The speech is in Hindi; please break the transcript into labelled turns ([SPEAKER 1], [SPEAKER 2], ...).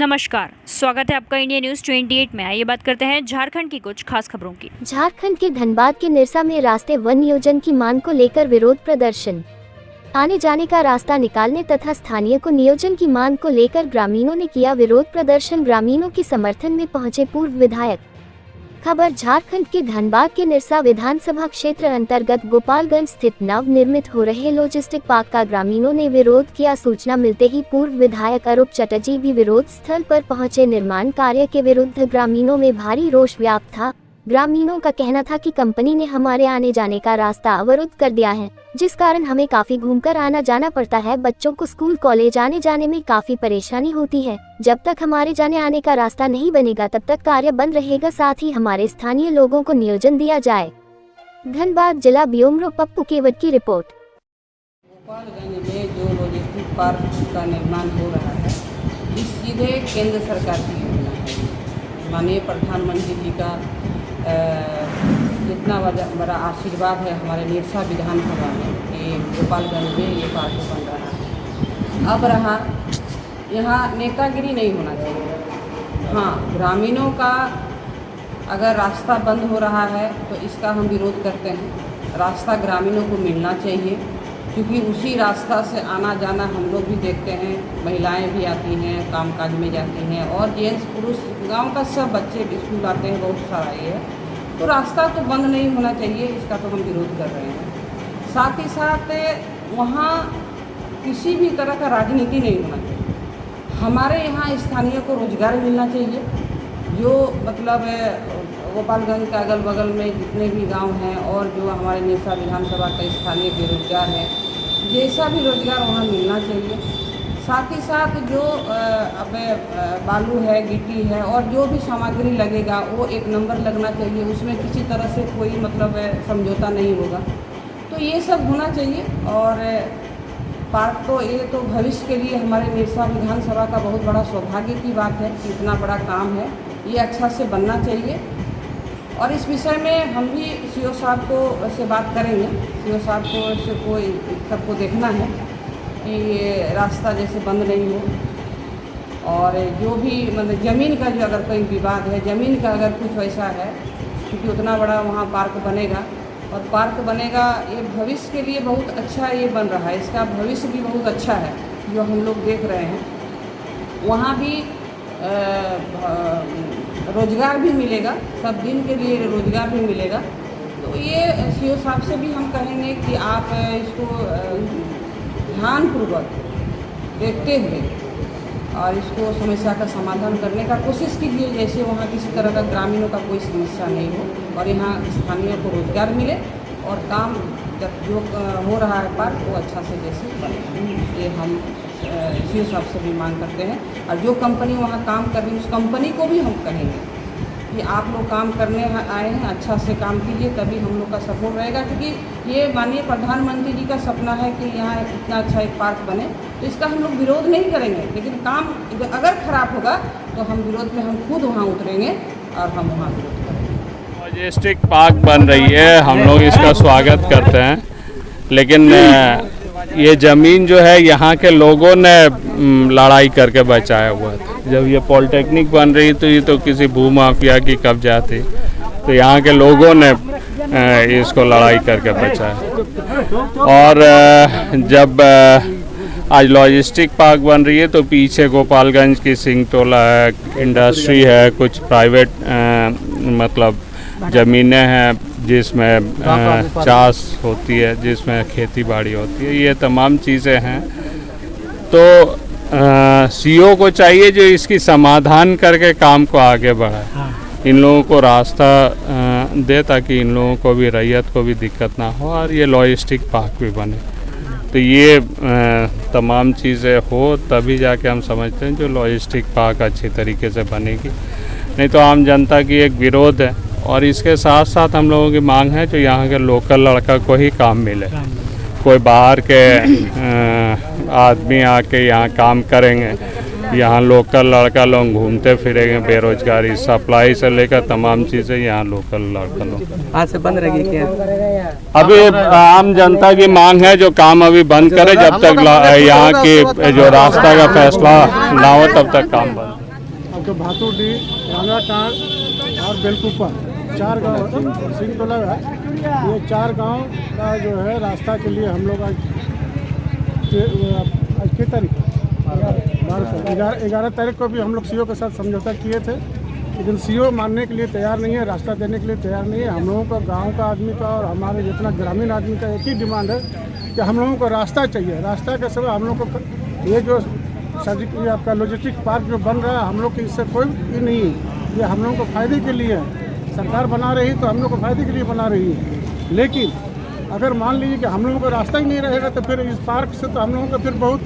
[SPEAKER 1] नमस्कार, स्वागत है आपका इंडिया न्यूज 28 में। आइए बात करते हैं झारखंड की कुछ खास खबरों की।
[SPEAKER 2] झारखंड के धनबाद के निरसा में रास्ते वन नियोजन की मांग को लेकर विरोध प्रदर्शन। आने जाने का रास्ता निकालने तथा स्थानीय को नियोजन की मांग को लेकर ग्रामीणों ने किया विरोध प्रदर्शन। ग्रामीणों के समर्थन में पहुंचे पूर्व विधायक। खबर झारखंड के धनबाद के निरसा विधानसभा क्षेत्र अंतर्गत गोपालगंज स्थित नव निर्मित हो रहे लॉजिस्टिक पार्क का ग्रामीणों ने विरोध किया। सूचना मिलते ही पूर्व विधायक अरूप चटर्जी भी विरोध स्थल पर पहुंचे। निर्माण कार्य के विरुद्ध ग्रामीणों में भारी रोष व्याप्त था। ग्रामीणों का कहना था कि कंपनी ने हमारे आने जाने का रास्ता अवरुद्ध कर दिया है, जिस कारण हमें काफी घूमकर आना जाना पड़ता है। बच्चों को स्कूल कॉलेज आने जाने में काफी परेशानी होती है। जब तक हमारे जाने आने का रास्ता नहीं बनेगा तब तक कार्य बंद रहेगा। साथ ही हमारे स्थानीय लोगों को नियोजन दिया जाए। धनबाद जिला ब्यूरो पप्पू केवट की रिपोर्ट।
[SPEAKER 3] गोपालगंज में जो लॉजिस्टिक पार्क का निर्माण हो रहा है, इस सीधे केंद्र सरकार की योजना है। माननीय प्रधानमंत्री जी का इतना बड़ा आशीर्वाद है हमारे निरसा विधानसभा में कि गोपालगंज में ये पार्क बन रहा है। अब रहा यहाँ नेतागिरी नहीं होना चाहिए। हाँ, ग्रामीणों का अगर रास्ता बंद हो रहा है तो इसका हम विरोध करते हैं। रास्ता ग्रामीणों को मिलना चाहिए, क्योंकि उसी रास्ता से आना जाना हम लोग भी देखते हैं। महिलाएं भी आती हैं, कामकाज में जाती हैं, और जेंट्स पुरुष गांव का सब बच्चे स्कूल आते हैं, बहुत सारा ये है। तो रास्ता तो बंद नहीं होना चाहिए, इसका तो हम विरोध कर रहे हैं। साथ ही साथ वहाँ किसी भी तरह का राजनीति नहीं होना चाहिए। हमारे यहाँ स्थानीय को रोजगार मिलना चाहिए। जो मतलब गोपालगंज के अगल बगल में जितने भी गांव हैं और जो हमारे निरसा विधानसभा का स्थानीय बेरोजगार है, जैसा भी रोजगार वहाँ मिलना चाहिए। साथ ही साथ जो अब बालू है, गिट्टी है और जो भी सामग्री लगेगा वो एक नंबर लगना चाहिए। उसमें किसी तरह से कोई मतलब समझौता नहीं होगा। तो ये सब होना चाहिए। और पार्क तो ये तो भविष्य के लिए हमारे निरसा विधानसभा का बहुत बड़ा सौभाग्य की बात है कि इतना बड़ा काम है, ये अच्छा से बनना चाहिए। और इस विषय में हम भी सीओ साहब को से बात करेंगे। सीओ साहब को से कोई सबको देखना है कि ये रास्ता जैसे बंद नहीं हो। और जो भी मतलब ज़मीन का जो अगर कोई विवाद है, ज़मीन का अगर कुछ वैसा है, क्योंकि उतना बड़ा वहाँ पार्क बनेगा और पार्क बनेगा, ये भविष्य के लिए बहुत अच्छा ये बन रहा है। इसका भविष्य भी बहुत अच्छा है जो हम लोग देख रहे हैं। वहाँ भी रोजगार भी मिलेगा, सब दिन के लिए रोजगार भी मिलेगा। तो ये सीओ साहब से भी हम कहेंगे कि आप इसको ध्यानपूर्वक देखते हुए और इसको समस्या का समाधान करने का कोशिश कीजिए, जैसे वहाँ किसी तरह का ग्रामीणों का कोई समस्या नहीं हो और यहाँ स्थानीय को रोजगार मिले और काम जब जो हो रहा है पार्क वो अच्छा से जैसे बने। ये हम सीओ साहब से भी मांग करते हैं। और जो कंपनी वहाँ काम कर रही है उस कंपनी को भी हम कहेंगे कि आप लोग काम करने आए हैं, अच्छा से काम कीजिए, तभी हम लोग का सपोर्ट रहेगा। क्योंकि ये माननीय प्रधानमंत्री जी का सपना है कि यहाँ इतना अच्छा एक पार्क बने। तो इसका हम लोग विरोध नहीं करेंगे, लेकिन काम अगर खराब होगा तो हम विरोध में हम खुद वहाँ उतरेंगे और हम वहाँ विरोध करेंगे।
[SPEAKER 4] लॉजिस्टिक पार्क बन रही है, हम लोग इसका स्वागत करते हैं। लेकिन ये ज़मीन जो है यहाँ के लोगों ने लड़ाई करके बचाया हुआ था। जब ये पॉलिटेक्निक बन रही तो ये तो किसी भूमाफिया की कब्जा थी, तो यहाँ के लोगों ने इसको लड़ाई करके बचाया। और जब आज लॉजिस्टिक पार्क बन रही है तो पीछे गोपालगंज की सिंगटोला है, इंडस्ट्री है, कुछ प्राइवेट मतलब ज़मीनें हैं जिसमें चाष होती है, जिसमें खेती बाड़ी होती है। ये तमाम चीज़ें हैं। तो सीओ को चाहिए जो इसकी समाधान करके काम को आगे बढ़ाए, इन लोगों को रास्ता दे ताकि इन लोगों को भी, रैयत को भी दिक्कत ना हो और ये लॉजिस्टिक पार्क भी बने। तो ये तमाम चीज़ें हो तभी जाके हम समझते हैं जो लॉजिस्टिक पार्क अच्छी तरीके से बनेगी। नहीं तो आम जनता की एक विरोध है। और इसके साथ साथ हम लोगों की मांग है जो यहाँ के लोकल लड़का को ही काम मिले। कोई बाहर के आदमी आके यहाँ काम करेंगे, यहाँ लोकल लड़का लोग घूमते फिरेंगे, बेरोजगारी, सप्लाई से लेकर तमाम चीज़ें यहाँ लोकल लड़का लोग।
[SPEAKER 5] आज से बंद रहेगी क्या?
[SPEAKER 4] अभी आम जनता की मांग है जो काम अभी बंद करे, जब तक यहाँ की जो रास्ता का फैसला ना हो तब तक काम बंद।
[SPEAKER 5] तो भातुडी, रांगाटांड और बेलकुपा 4 गाँव सिंह तो लगा। ये 4 गांव का जो है रास्ता के लिए हम लोग आज की तारीख 11 तारीख को भी हम लोग सीओ के साथ समझौता किए थे, लेकिन सीओ मानने के लिए तैयार नहीं है, रास्ता देने के लिए तैयार नहीं है। हम लोगों का गांव का आदमी का और हमारे जितना ग्रामीण आदमी का एक ही डिमांड है कि हम लोगों को रास्ता चाहिए। रास्ता के समय हम लोग को ये जो सर्जिकल आपका लॉजिस्टिक पार्क जो बन रहा है, हम लोग की इससे कोई ये नहीं है, ये हम लोगों को फ़ायदे के लिए है। सरकार बना रही तो हम लोग को फ़ायदे के लिए बना रही है, लेकिन अगर मान लीजिए कि हम लोगों को रास्ता ही नहीं रहेगा तो फिर इस पार्क से तो हम लोगों को फिर बहुत